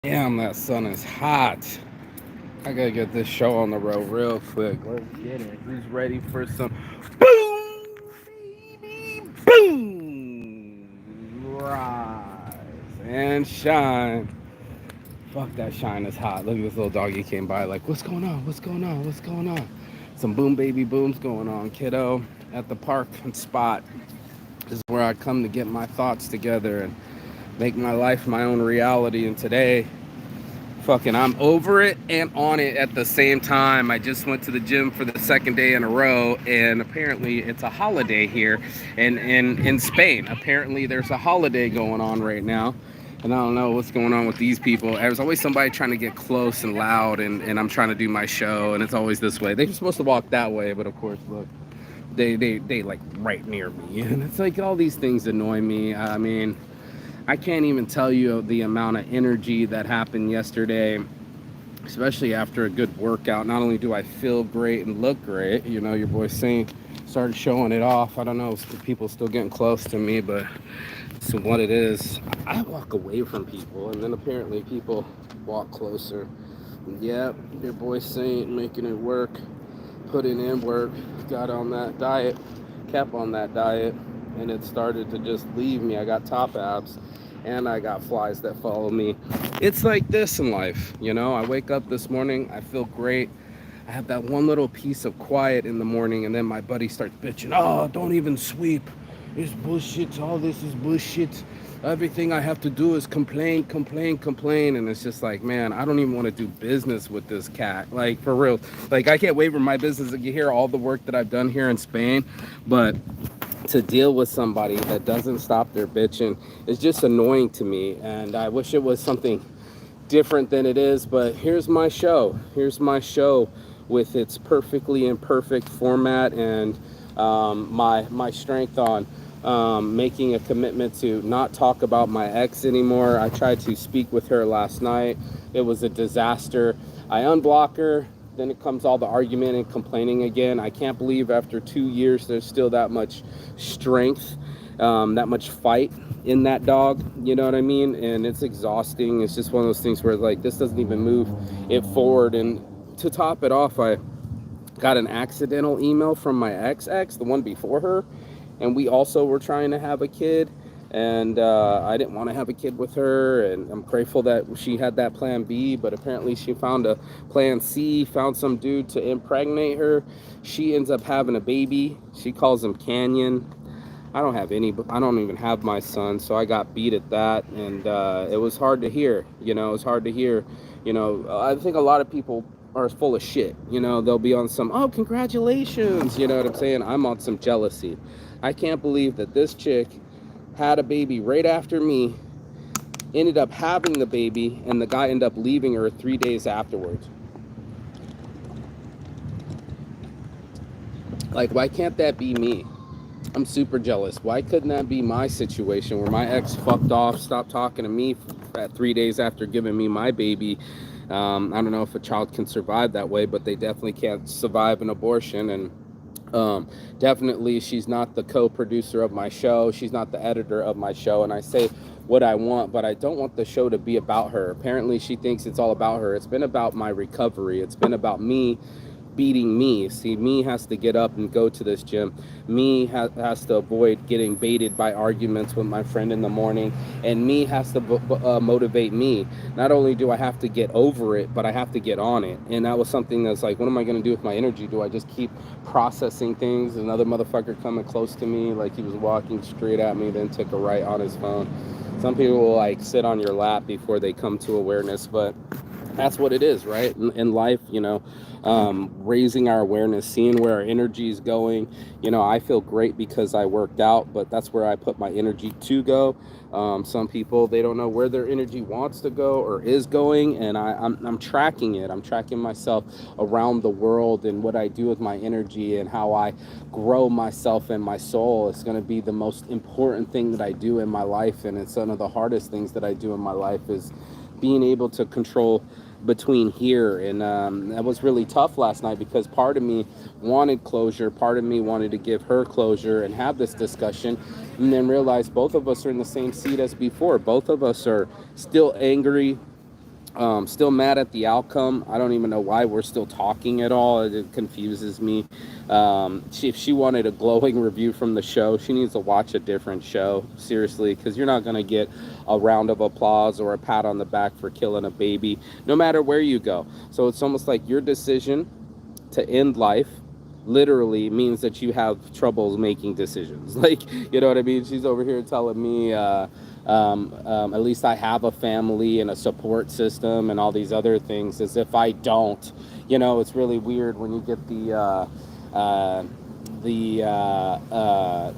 Damn, that sun is hot. I gotta get this show on the road real quick. Let's get it. Who's ready for some boom, baby, boom? Rise and shine. Fuck that shine is hot. Look at this little doggy came by like, what's going on? What's going on? What's going on? Some boom baby booms going on, kiddo. At the park and spot. This is where I come to get my thoughts together and make my life my own reality. And today, fucking, I'm over it and on it at the same time. I just went to the gym for the second day in a row, and apparently it's a holiday here in Spain. Apparently there's a holiday going on right now, and I don't know what's going on with these people. There's always somebody trying to get close and loud, and I'm trying to do my show, and it's always this way. They're supposed to walk that way, but of course, look, they like right near me, and it's like all these things annoy me. I mean, I can't even tell you the amount of energy that happened yesterday, especially after a good workout. Not only do I feel great and look great, you know, your boy Saint started showing it off. I don't know if people still getting close to me, but it's what it is. I walk away from people, and then apparently people walk closer. Yep, your boy Saint making it work, putting in work, got on that diet, kept on that diet, and it started to just leave me. I got top abs and I got flies that follow me. It's like this in life, you know. I wake up this morning, I feel great. I have that one little piece of quiet in the morning, and then my buddy starts bitching, oh, don't even sweep, it's bullshit, all this is bullshit, everything I have to do is complain, complain, complain. And it's just like, man, I don't even want to do business with this cat, like, for real. Like, I can't wait for my business. You hear all the work that I've done here in Spain, but to deal with somebody that doesn't stop their bitching is just annoying to me. And I wish it was something different than it is, but here's my show. Here's my show with its perfectly imperfect format, and my strength on making a commitment to not talk about my ex anymore. I tried to speak with her last night. It was a disaster. I unblock her. Then it comes all the argument and complaining again. I can't believe after 2 years there's still that much strength, that much fight in that dog. You know what I mean? And it's exhausting. It's just one of those things where, like, this doesn't even move it forward. And to top it off, I got an accidental email from my ex, the one before her, and we also were trying to have a kid. And I didn't want to have a kid with her, and I'm grateful that she had that plan B, but apparently she found a plan C, found some dude to impregnate her. She ends up having a baby. She calls him Canyon. I don't even have my son, so I got beat at that, and it was hard to hear. You know, it was hard to hear. You know, I think a lot of people are full of shit. You know, they'll be on some, oh, congratulations. You know what I'm saying? I'm on some jealousy. I can't believe that this chick had a baby right after me, ended up having the baby, and the guy ended up leaving her 3 days afterwards. Like, why can't that be me? I'm super jealous. Why couldn't that be my situation where my ex fucked off, stopped talking to me at 3 days after giving me my baby? I don't know if a child can survive that way, but they definitely can't survive an abortion. And definitely she's not the co-producer of my show. She's not the editor of my show. And I say what I want, but I don't want the show to be about her. Apparently she thinks it's all about her. It's been about my recovery. It's been about me beating me. See, me has to get up and go to this gym. Me has to avoid getting baited by arguments with my friend in the morning. And me has to motivate me. Not only do I have to get over it, but I have to get on it. And that was something that's like, what am I going to do with my energy? Do I just keep processing things? Another motherfucker coming close to me, like he was walking straight at me, then took a right on his phone. Some people will like sit on your lap before they come to awareness, but that's what it is, right? In life, you know, raising our awareness, seeing where our energy is going. You know, I feel great because I worked out, but that's where I put my energy to go. Some people, they don't know where their energy wants to go or is going, and I'm tracking it. I'm tracking myself around the world and what I do with my energy and how I grow myself and my soul. It's going to be the most important thing that I do in my life, and it's one of the hardest things that I do in my life is being able to control between here. And that was really tough last night because part of me wanted closure, part of me wanted to give her closure and have this discussion, and then realize both of us are in the same seat as before. Both of us are still angry, Still mad at the outcome. I don't even know why we're still talking at all. It confuses me. If she wanted a glowing review from the show, she needs to watch a different show. Seriously, because you're not going to get a round of applause or a pat on the back for killing a baby, no matter where you go. So it's almost like your decision to end life literally means that you have troubles making decisions. Like, you know what I mean? She's over here telling me, at least I have a family and a support system and all these other things, as if I don't. It's really weird when you get the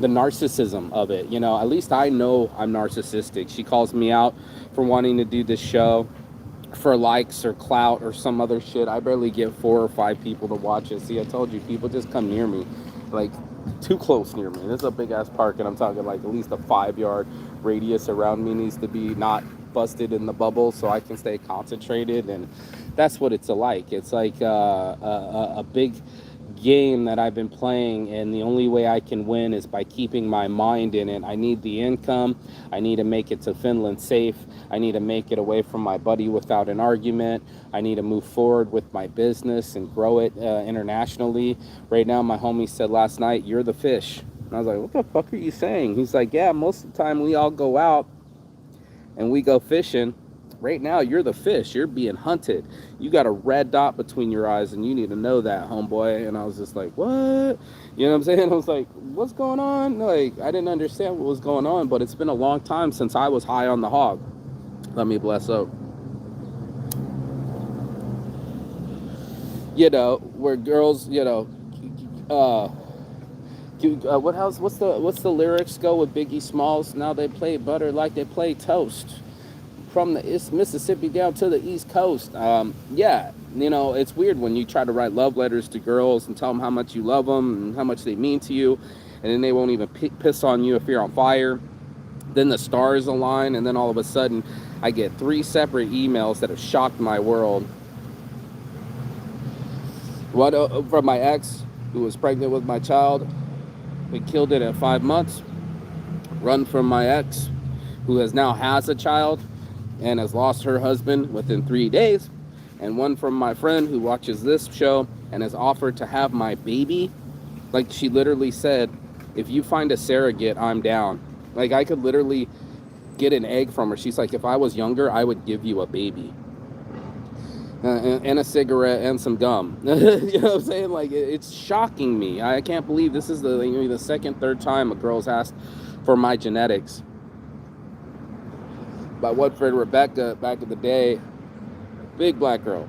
narcissism of it. At least I know I'm narcissistic. She calls me out for wanting to do this show for likes or clout or some other shit. I barely get 4 or 5 people to watch it. See, I told you, people just come near me, like too close near me. This is a big ass park, and I'm talking like at least a 5 yard radius around me needs to be not busted in the bubble so I can stay concentrated. And that's what it's like. It's like a big game that I've been playing, and the only way I can win is by keeping my mind in it. I need the income. I need to make it to Finland safe. I need to make it away from my buddy without an argument. I need to move forward with my business and grow it internationally. Right now, my homie said last night, "You're the fish." And I was like, "What the fuck are you saying?" He's like, "Yeah, most of the time we all go out and we go fishing. Right now, you're the fish. You're being hunted. You got a red dot between your eyes, and you need to know that, homeboy." And I was just like, "What?" You know what I'm saying? I was like, "What's going on?" Like, I didn't understand what was going on, but it's been a long time since I was high on the hog. Let me bless up. Where girls, what's the lyrics go with Biggie Smalls? Now they play butter like they play toast. From the East Mississippi down to the East Coast. Yeah, it's weird when you try to write love letters to girls and tell them how much you love them and how much they mean to you, and then they won't even piss on you if you're on fire. Then the stars align, and then all of a sudden, I get 3 separate emails that have shocked my world. One from my ex, who was pregnant with my child. We killed it at 5 months. Run from my ex, who has a child and has lost her husband within 3 days. And one from my friend who watches this show and has offered to have my baby. Like, she literally said, "If you find a surrogate, I'm down." Like, I could literally get an egg from her. She's like, "If I was younger, I would give you a baby. And a cigarette and some gum." You know what I'm saying? Like, it's shocking me. I can't believe this is the second, third time a girl's asked for my genetics. My one friend Rebecca, back in the day, big black girl,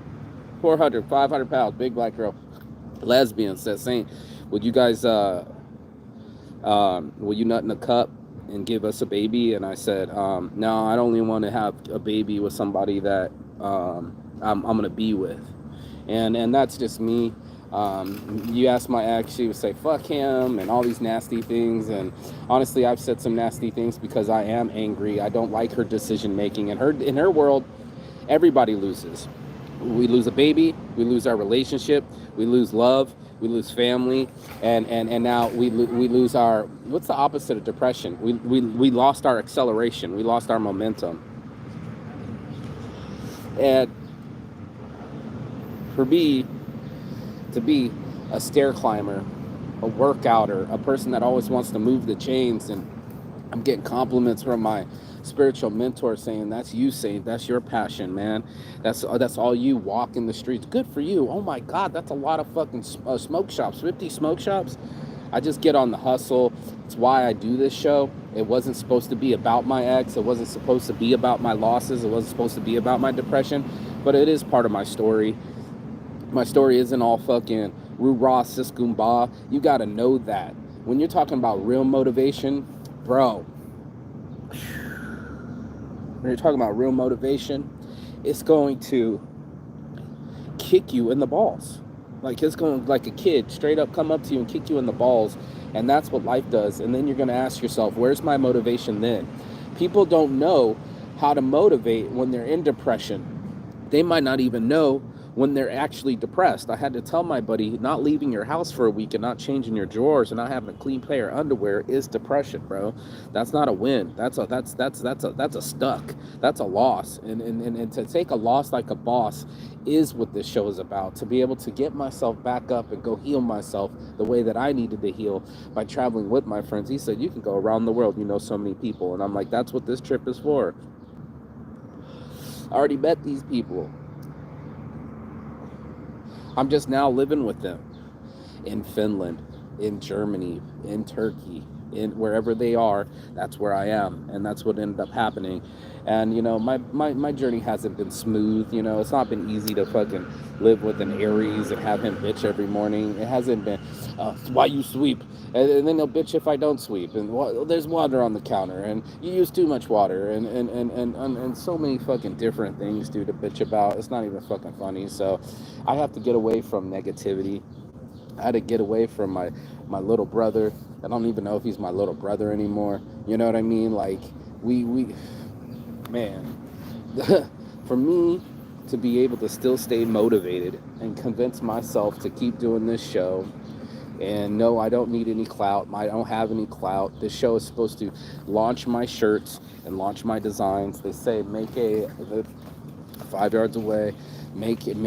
400, 500 pounds, big black girl, lesbian, said, "Saint, would you guys, will you nut in a cup and give us a baby?" And I said, "No, I only want to have a baby with somebody that I'm gonna be with," and that's just me. You ask my ex, she would say "fuck him" and all these nasty things. And honestly, I've said some nasty things because I am angry. I don't like her decision making. And in her world, everybody loses. We lose a baby, we lose our relationship, we lose love, we lose family, and now we lose our, what's the opposite of depression? We lost our acceleration, we lost our momentum. And for me to be a stair climber, a workouter, a person that always wants to move the chains, and I'm getting compliments from my spiritual mentor saying, "That's you, Saint. That's your passion, man. That's all you. Walk in the streets. Good for you." Oh my God, that's a lot of fucking smoke shops. 50 smoke shops. I just get on the hustle. It's why I do this show. It wasn't supposed to be about my ex. It wasn't supposed to be about my losses. It wasn't supposed to be about my depression. But it is part of my story. My story isn't all fucking roo-rah, sis-goomba. You gotta know that. When you're talking about real motivation, bro, when you're talking about real motivation, it's going to kick you in the balls. Like, it's going, like a kid, straight up come up to you and kick you in the balls. And that's what life does. And then you're going to ask yourself, where's my motivation then? People don't know how to motivate when they're in depression. They might not even know when they're actually depressed. I had to tell my buddy, not leaving your house for a week and not changing your drawers and not having a clean pair of underwear is depression, bro. That's not a win. That's a stuck. That's a loss. And to take a loss like a boss is what this show is about. To be able to get myself back up and go heal myself the way that I needed to heal by traveling with my friends. He said, you can go around the world, you know so many people. And I'm like, that's what this trip is for. I already met these people. I'm just now living with them in Finland, in Germany, in Turkey, in wherever they are. That's where I am, and that's what ended up happening. And you know, my journey hasn't been smooth. You know, it's not been easy to fucking live with an Aries and have him bitch every morning. It hasn't been why you sweep, and then he'll bitch if I don't sweep, and there's water on the counter, and you use too much water, and so many fucking different things, dude, to bitch about. It's not even fucking funny. So I have to get away from negativity. I had to get away from my little brother. I don't even know if he's my little brother anymore. You know what I mean? Like we man, for me to be able to still stay motivated and convince myself to keep doing this show. And no, I don't need any clout. I don't have any clout. This show is supposed to launch my shirts and launch my designs. They say make a 5 yards away, making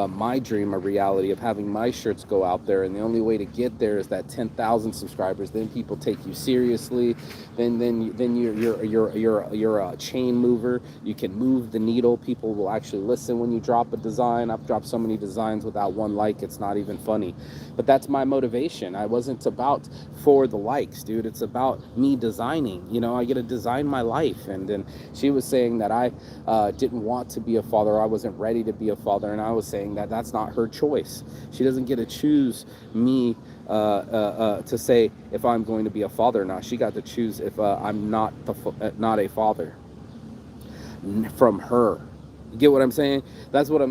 my dream a reality of having my shirts go out there. And the only way to get there is that 10,000 subscribers. Then people take you seriously. Then you're a chain mover. You can move the needle. People will actually listen when you drop a design. I've dropped so many designs without one like, it's not even funny. But that's my motivation. I wasn't about for the likes, dude. It's about me designing. You know, I get to design my life. And then she was saying that I didn't want to be a father. I wasn't ready to be a father. And I was saying that that's not her choice. She doesn't get to choose me to say if I'm going to be a father or not. She got to choose if I'm not a father from her. You get what I'm saying? That's what I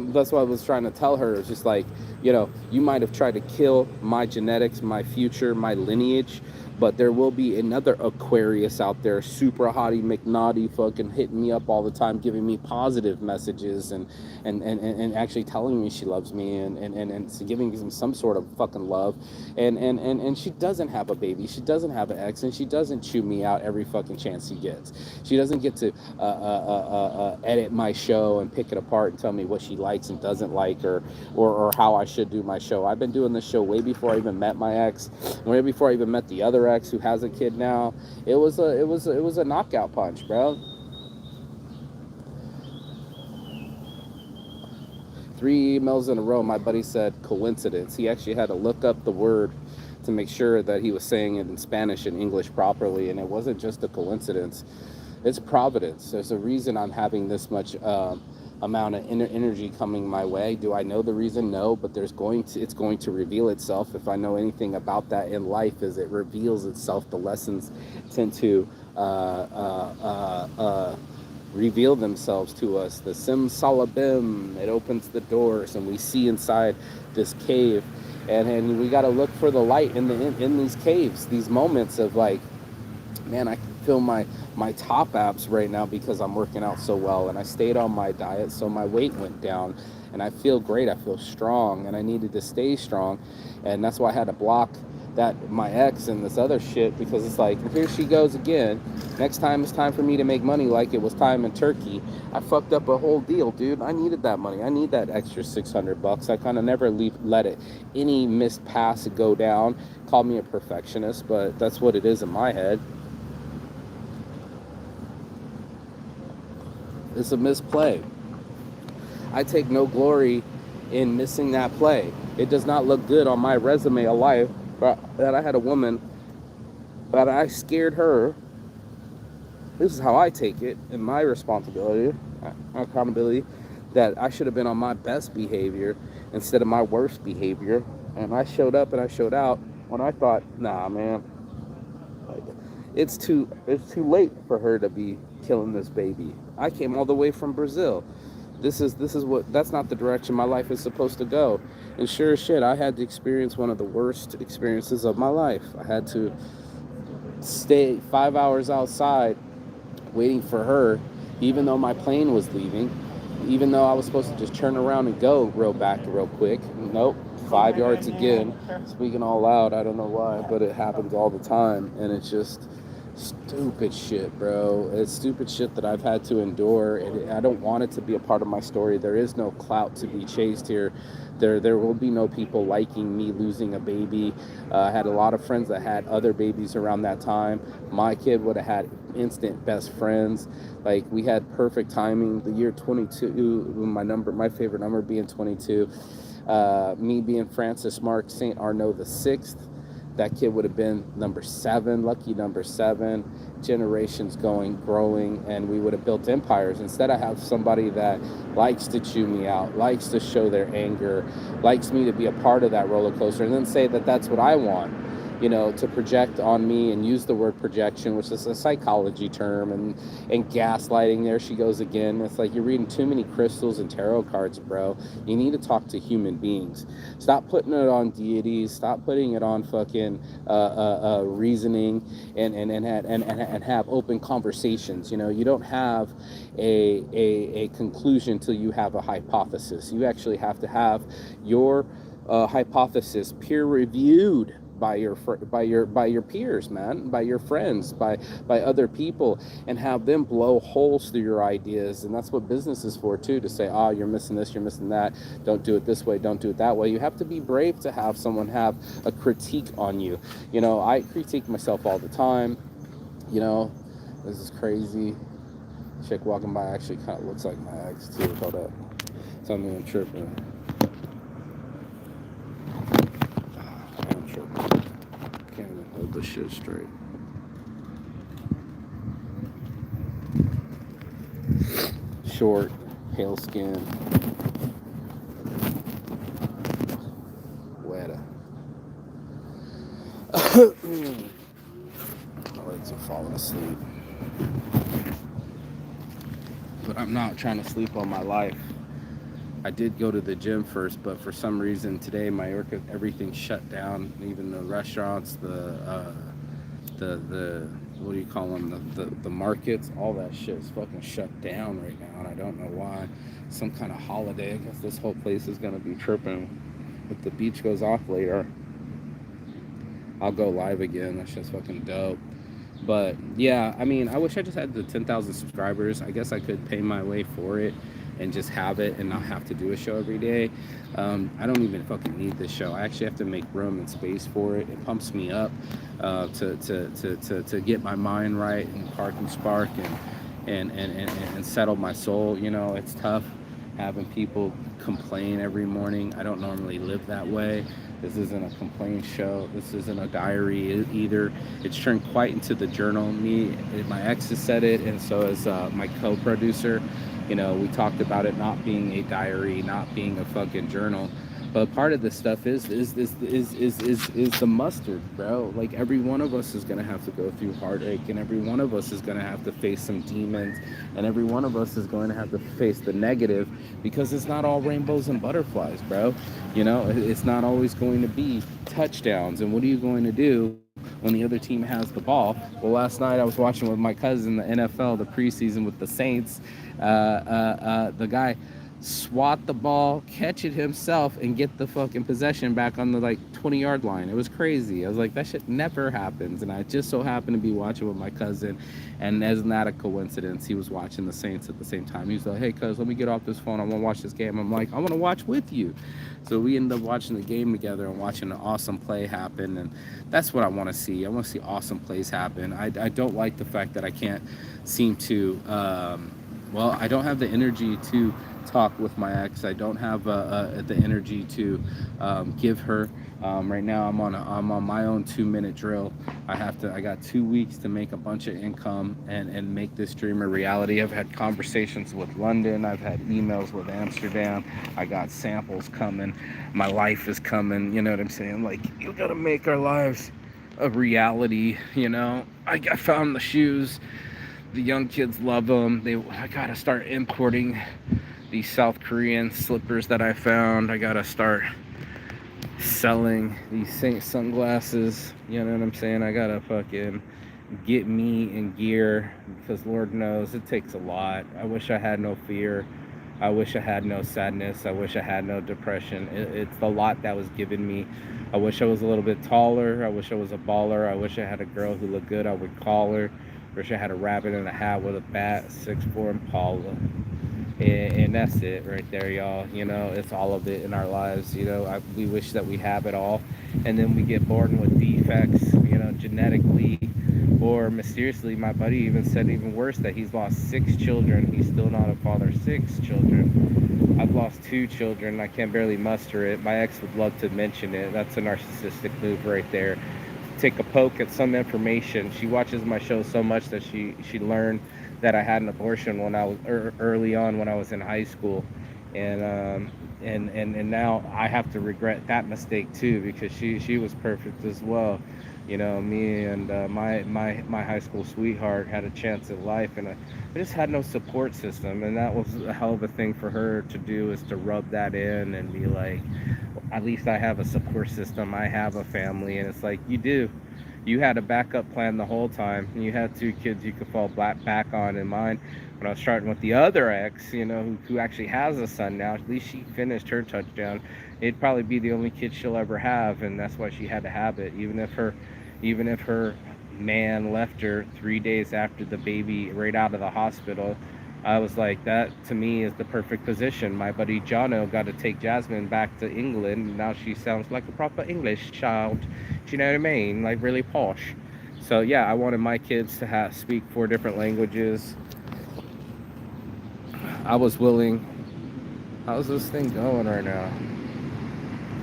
was trying to tell her. It's just like, you know, you might have tried to kill my genetics, my future, my lineage, but there will be another Aquarius out there, super hottie McNaughty, fucking hitting me up all the time, giving me positive messages and actually telling me she loves me and giving me some sort of fucking love. And she doesn't have a baby. She doesn't have an ex, and she doesn't chew me out every fucking chance she gets. She doesn't get to edit my show and pick it apart and tell me what she likes and doesn't like, or how I should do my show. I've been doing this show way before I even met my ex, way before I even met the other ex who has a kid now. It was a knockout punch, bro. 3 emails in a row. My buddy said coincidence. He actually had to look up the word to make sure that he was saying it in Spanish and English properly, and it wasn't just a coincidence. It's providence. There's a reason I'm having this much amount of energy coming my way. Do I know the reason? No, but it's going to reveal itself. If I know anything about that in life, is it reveals itself. The lessons tend to reveal themselves to us. The Simsalabim, it opens the doors and we see inside this cave, and we got to look for the light in these caves, these moments of like, man, I can feel my top apps right now because I'm working out so well, and I stayed on my diet, so my weight went down, and I feel great. I feel strong, and I needed to stay strong, and that's why I had to block that my ex and this other shit, because it's like, here she goes again. Next time it's time for me to make money like it was time in Turkey. I fucked up a whole deal, dude. I needed that money. I need that extra $600. I kind of never let it any missed pass go down. Call me a perfectionist, but that's what it is in my head. It's a misplay. I take no glory in missing that play. It does not look good on my resume of life that I had a woman, that I scared her. This is how I take it, and my responsibility, my accountability, that I should have been on my best behavior instead of my worst behavior. And I showed up and I showed out when I thought, nah, man, it's too late for her to be killing this baby. I came all the way from Brazil. That's not the direction my life is supposed to go. And sure as shit, I had to experience one of the worst experiences of my life. I had to stay 5 hours outside waiting for her, even though my plane was leaving. Even though I was supposed to just turn around and go real quick. Nope, 5 yards again. Speaking all loud, I don't know why, but it happens all the time, and it's just stupid shit, bro. It's stupid shit that I've had to endure, and I don't want it to be a part of my story. There is no clout to be chased here. There will be no people liking me losing a baby. I had a lot of friends that had other babies around that time. My kid would have had instant best friends. Like, we had perfect timing. The year 22, my favorite number being 22. Me being Francis Mark St. Arnaud the sixth. That kid would have been number 7, lucky number 7. Generations growing, and we would have built empires. Instead, I have somebody that likes to chew me out, likes to show their anger, likes me to be a part of that roller coaster, and then say that that's what I want. To project on me and use the word projection, which is a psychology term, and gaslighting. There she goes again. It's like you're reading too many crystals and tarot cards, bro. You need to talk to human beings. Stop putting it on deities. Stop putting it on fucking reasoning, and have open conversations. You don't have a conclusion till you have a hypothesis. You actually have to have your hypothesis peer reviewed by your peers, man, by your friends, by other people, and have them blow holes through your ideas. And that's what business is for too, to say, you're missing this, you're missing that, don't do it this way, don't do it that way. You have to be brave to have someone have a critique on you. I critique myself all the time. This is crazy. Chick walking by actually kind of looks like my ex too. Hold up, tell me I'm tripping. Can't even hold this shit straight. Short, pale skin, weta. My legs are falling asleep. But I'm not trying to sleep on my life. I did go to the gym first, but for some reason today everything shut down. Even the restaurants, the what do you call them? The markets, all that shit is fucking shut down right now, and I don't know why. Some kind of holiday. I guess this whole place is gonna be tripping. If the beach goes off later, I'll go live again. That's just fucking dope. But yeah, I mean, I wish I just had the 10,000 subscribers. I guess I could pay my way for it and just have it and not have to do a show every day. I don't even fucking need this show. I actually have to make room and space for it. It pumps me up to get my mind right and park and spark and settle my soul. It's tough having people complain every morning. I don't normally live that way. This isn't a complaint show. This isn't a diary either. It's turned quite into the journal. My ex has said it, and so has my co-producer. We talked about it not being a diary, not being a fucking journal. But part of this stuff is the mustard, bro. Like, every one of us is gonna have to go through heartache, and every one of us is gonna have to face some demons, and every one of us is going to have to face the negative, because it's not all rainbows and butterflies, bro. It's not always going to be touchdowns. And what are you going to do when the other team has the ball? Well, last night I was watching with my cousin the NFL, the preseason with the Saints. The guy swat the ball, catch it himself, and get the fucking possession back on the 20-yard line. It was crazy. I was like, that shit never happens. And I just so happened to be watching with my cousin, and isn't that a coincidence? He was watching the Saints at the same time. He was like, hey cuz, let me get off this phone, I want to watch this game. I'm like, I want to watch with you. So we ended up watching the game together and watching an awesome play happen, and that's what I want to see. I want to see awesome plays happen. I don't like the fact that I can't seem to I don't have the energy to talk with my ex. I don't have the energy to give her. Right now I'm on my own 2-minute drill. I got 2 weeks to make a bunch of income and make this dream a reality. I've had conversations with London. I've had emails with Amsterdam. I got samples coming. My life is coming. You know what I'm saying? Like, you gotta make our lives a reality. I found the shoes. The young kids love them. I gotta start importing these South Korean slippers that I found. I gotta start selling these sunglasses. You know what I'm saying? I gotta fucking get me in gear, because Lord knows it takes a lot. I wish I had no fear. I wish I had no sadness. I wish I had no depression. It's the lot that was given me. I wish I was a little bit taller. I wish I was a baller. I wish I had a girl who looked good. I would call her. Wish I had a rabbit in a hat with a bat, 6'4" Impala. And that's it right there, y'all. It's all of it in our lives. We wish that we have it all, and then we get born with defects, genetically or mysteriously. My buddy even said even worse, that he's lost 6 children. He's still not a father. 6 children. I've lost 2 children. I can barely muster it. My ex would love to mention it. That's a narcissistic move right there. Take a poke at some information. She watches my show so much that she learned that I had an abortion when I was early on, when I was in high school, and and now I have to regret that mistake too, because she was perfect as well. Me and my high school sweetheart had a chance at life, and I just had no support system, and that was a hell of a thing for her to do, is to rub that in and be like, at least I have a support system. I have a family. And it's like, you do. You had a backup plan the whole time. And you had 2 kids you could fall back on. In mine, when I was starting with the other ex, who actually has a son now, at least she finished her touchdown. It'd probably be the only kid she'll ever have, and that's why she had to have it. Even if her man left her 3 days after the baby, right out of the hospital, I was like, that to me is the perfect position. My buddy Jono got to take Jasmine back to England. Now she sounds like a proper English child. Do you know what I mean? Like, really posh. So yeah, I wanted my kids to speak 4 different languages. I was willing. How's this thing going right now?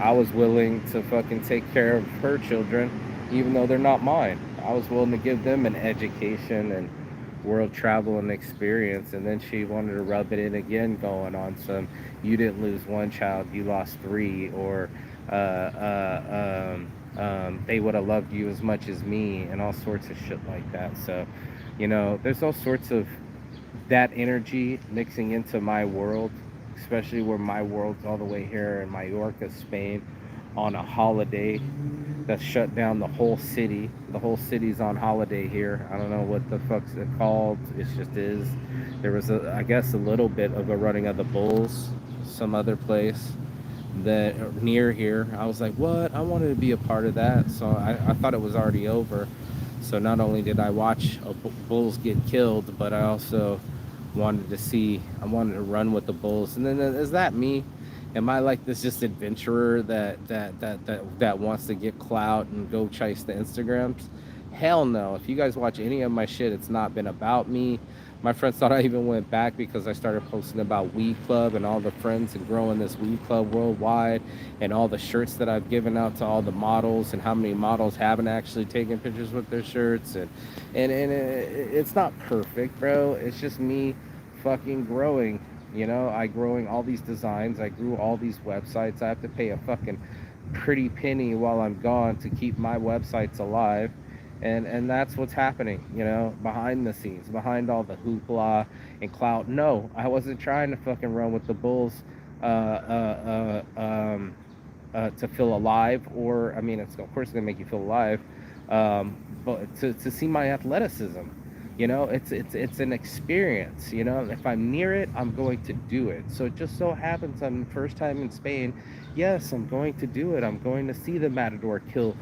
I was willing to fucking take care of her children, even though they're not mine. I was willing to give them an education and world travel and experience. And then she wanted to rub it in again, going on some, you didn't lose 1 child, you lost 3, or they would have loved you as much as me, and all sorts of shit like that. So, there's all sorts of that energy mixing into my world, especially where my world's all the way here in Mallorca, Spain, on a holiday that's shut down the whole city. The whole city's on holiday here. I don't know what the fuck's it called. It just is. There was, I guess, a little bit of a running of the bulls, some other place that near here. I was like, what? I wanted to be a part of that. So I thought it was already over. So not only did I watch bulls get killed, but I also I wanted to run with the bulls. And then, is that me? Am I like this just adventurer that wants to get clout and go chase the Instagrams? Hell no. If you guys watch any of my shit, it's not been about me. My friends thought I even went back because I started posting about Weed Club and all the friends and growing this Weed Club worldwide, and all the shirts that I've given out to all the models, and how many models haven't actually taken pictures with their shirts. It's not perfect, bro. It's just me fucking growing. I growing all these designs. I grew all these websites. I have to pay a fucking pretty penny while I'm gone to keep my websites alive. And that's what's happening, behind the scenes, behind all the hoopla and clout. No, I wasn't trying to fucking run with the bulls to feel alive, or, I mean, it's of course gonna make you feel alive, but to see my athleticism. It's an experience. If I'm near it, I'm going to do it. So it just so happens I'm first time in Spain. Yes, I'm going to do it. I'm going to see the matador kill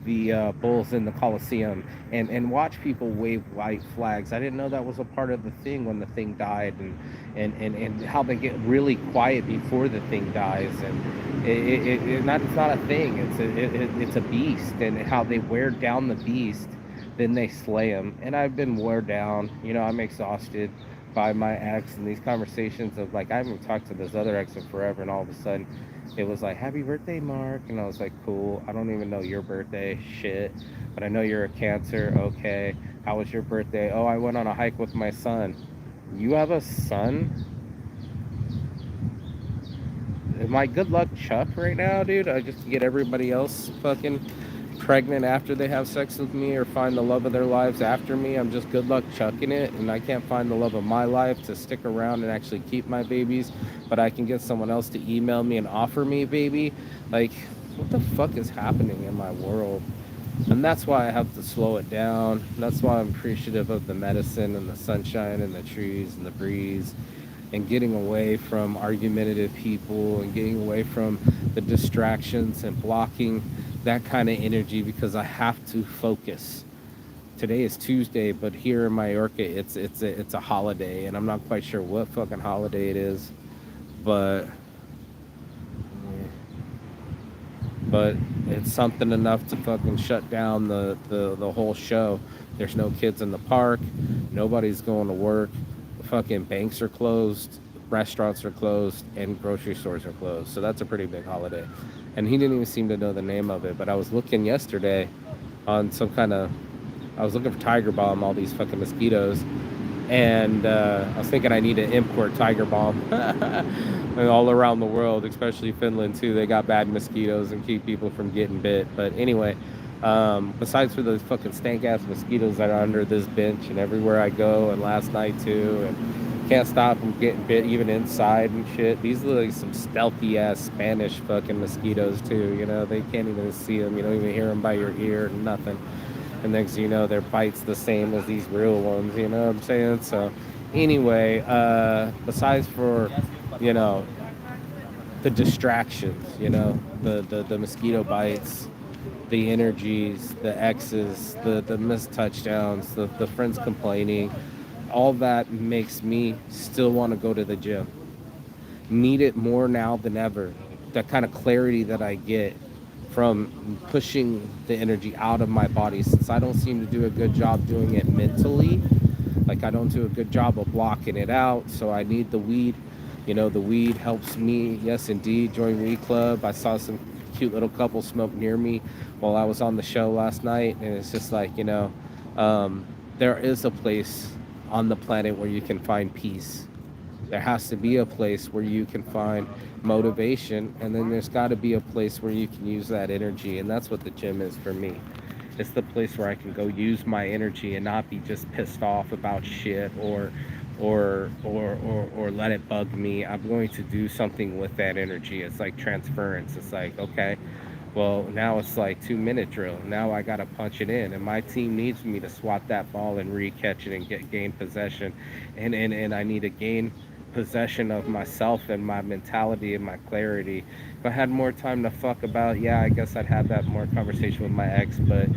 the bulls in the Colosseum, and watch people wave white flags. I didn't know that was a part of the thing when the thing died, and how they get really quiet before the thing dies, and it's not a thing. It's a beast, and how they wear down the beast, then they slay him. And I've been wore down. I'm exhausted by my ex, and these conversations of like, I haven't talked to this other ex in forever, and all of a sudden it was like, happy birthday, Mark. And I was like, cool. I don't even know your birthday, shit, but I know you're a Cancer. Okay, how was your birthday? Oh, I went on a hike with my son. You have a son? Am I good luck Chuck right now, dude? I just get everybody else fucking pregnant after they have sex with me, or find the love of their lives after me. I'm just good luck chucking it, and I can't find the love of my life to stick around and actually keep my babies, but I can get someone else to email me and offer me a baby. Like, what the fuck is happening in my world? And that's why I have to slow it down. That's why I'm appreciative of the medicine and the sunshine and the trees and the breeze and getting away from argumentative people and getting away from the distractions and blocking that kind of energy because I have to focus. Today is Tuesday, but here in Mallorca, it's a holiday, and I'm not quite sure what fucking holiday it is, but but it's something enough to fucking shut down the whole show. There's no kids in the park, nobody's going to work, fucking banks are closed, restaurants are closed, and grocery stores are closed. So that's a pretty big holiday. And he didn't even seem to know the name of it, but I was looking yesterday on some kind of, I was looking for Tiger Balm, all these fucking mosquitoes, and I was thinking I need to import Tiger Balm. And all around the world, especially Finland too, they got bad mosquitoes and keep people from getting bit. But anyway, besides for those fucking stank ass mosquitoes that are under this bench and everywhere I go, and last night too, and can't stop from getting bit even inside and shit. These are like some stealthy ass Spanish fucking mosquitoes too. You know, they can't even see them. You don't even hear them by your ear, nothing. And next thing you know, their bite's the same as these real ones. You know what I'm saying? So, anyway, besides for, you know, the distractions, you know, the mosquito bites, the energies, the X's, the missed touchdowns, the friends complaining, all that makes me still want to go to the gym. Need it more now than ever. That kind of clarity that I get from pushing the energy out of my body, since I don't seem to do a good job doing it mentally. Like, I don't do a good job of blocking it out, so I need the weed. You know, the weed helps me. Yes, indeed. Join Weed Club. I saw some cute little couple smoke near me while I was on the show last night, and it's just like, um, there is a place on the planet where you can find peace. There has to be a place where you can find motivation, and then there's got to be a place where you can use that energy, and that's what the gym is for me. It's the place where I can go use my energy and not be just pissed off about shit, or let it bug me. I'm going to do something with that energy. It's like transference. It's like, okay, well, now it's like 2 minute drill. Now I got to punch it in, and my team needs me to swat that ball and re-catch it and gain possession, and I need to gain possession of myself and my mentality and my clarity. If I had more time to fuck about, yeah, I guess I'd have that more conversation with my ex, but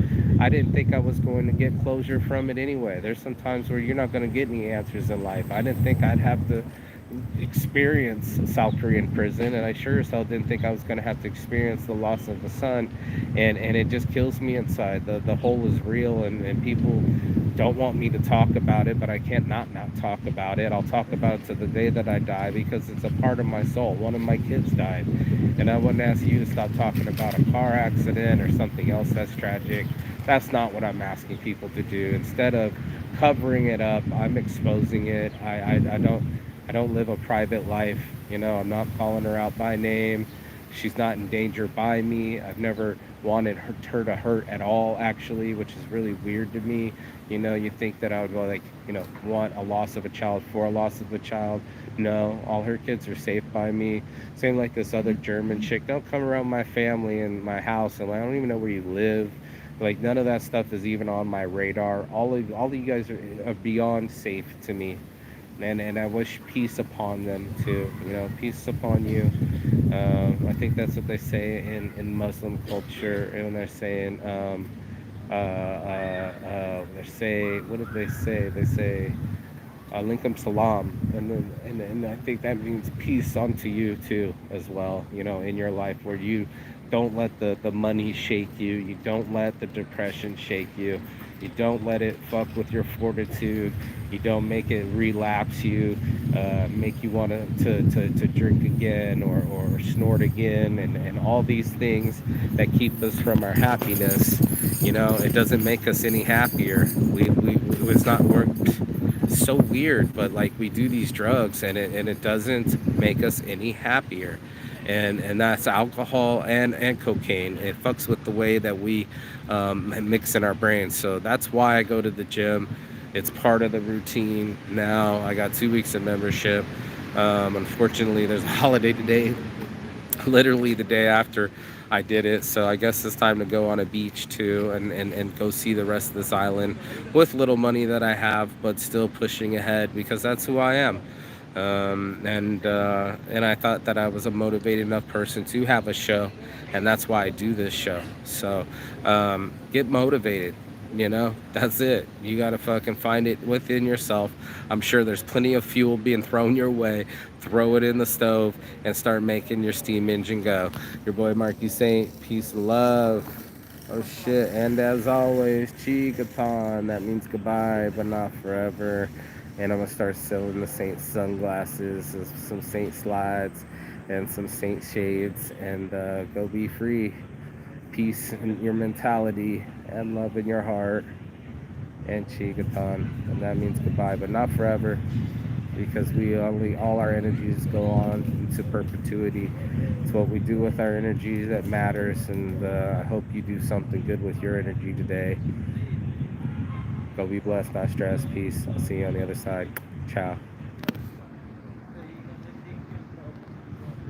I didn't think I was going to get closure from it anyway. There's some times where you're not going to get any answers in life. I didn't think I'd have to experience South Korean prison, and I sure as hell didn't think I was going to have to experience the loss of a son, and it just kills me inside. The hole is real, and people don't want me to talk about it, but I can't not talk about it. I'll talk about it to the day that I die because it's a part of my soul. One of my kids died, and I wouldn't ask you to stop talking about a car accident or something else that's tragic. That's not what I'm asking people to do. Instead of covering it up, I'm exposing it. I don't live a private life. You know, I'm not calling her out by name. She's not in danger by me. I've never wanted her to hurt at all, actually, which is really weird to me. You know, you think that I would go like, want a loss of a child for a loss of a child. No, all her kids are safe by me. Same like this other German chick. Don't come around my family and my house, and I don't even know where you live. Like, none of that stuff is even on my radar. All of you guys are beyond safe to me, and I wish peace upon them too. You know, peace upon you. I think that's what they say in Muslim culture, and when they're saying, they say, what did they say? They say, Linkum Salam, and I think that means peace unto you too as well. You know, in your life, where you don't let the money shake you, you don't let the depression shake you, you don't let it fuck with your fortitude, you don't make it relapse you, make you want to drink again, or snort again, and all these things that keep us from our happiness. You know, it doesn't make us any happier. We it's not work so weird, but like, we do these drugs, and it doesn't make us any happier. And that's alcohol and cocaine. It fucks with the way that we mix in our brains. So that's why I go to the gym. It's part of the routine now. I got 2 weeks of membership. Unfortunately, there's a holiday today, literally the day after I did it. So I guess it's time to go on a beach too, and go see the rest of this island with little money that I have, but still pushing ahead because that's who I am. And I thought that I was a motivated enough person to have a show, and that's why I do this show. So get motivated. That's it. You got to fucking find it within yourself. I'm sure there's plenty of fuel being thrown your way. Throw it in the stove and start making your steam engine go. Your boy Marky Saint, peace and love. Oh shit, and as always, Chigaton, that means goodbye, but not forever. And I'm gonna start selling the Saint sunglasses, some Saint slides, and some Saint shades, and go be free. Peace in your mentality, and love in your heart, and Chigaton. And that means goodbye, but not forever, because all our energies go on into perpetuity. It's what we do with our energy that matters, and I hope you do something good with your energy today. Go be blessed, not stressed. Peace. I'll see you on the other side. Ciao.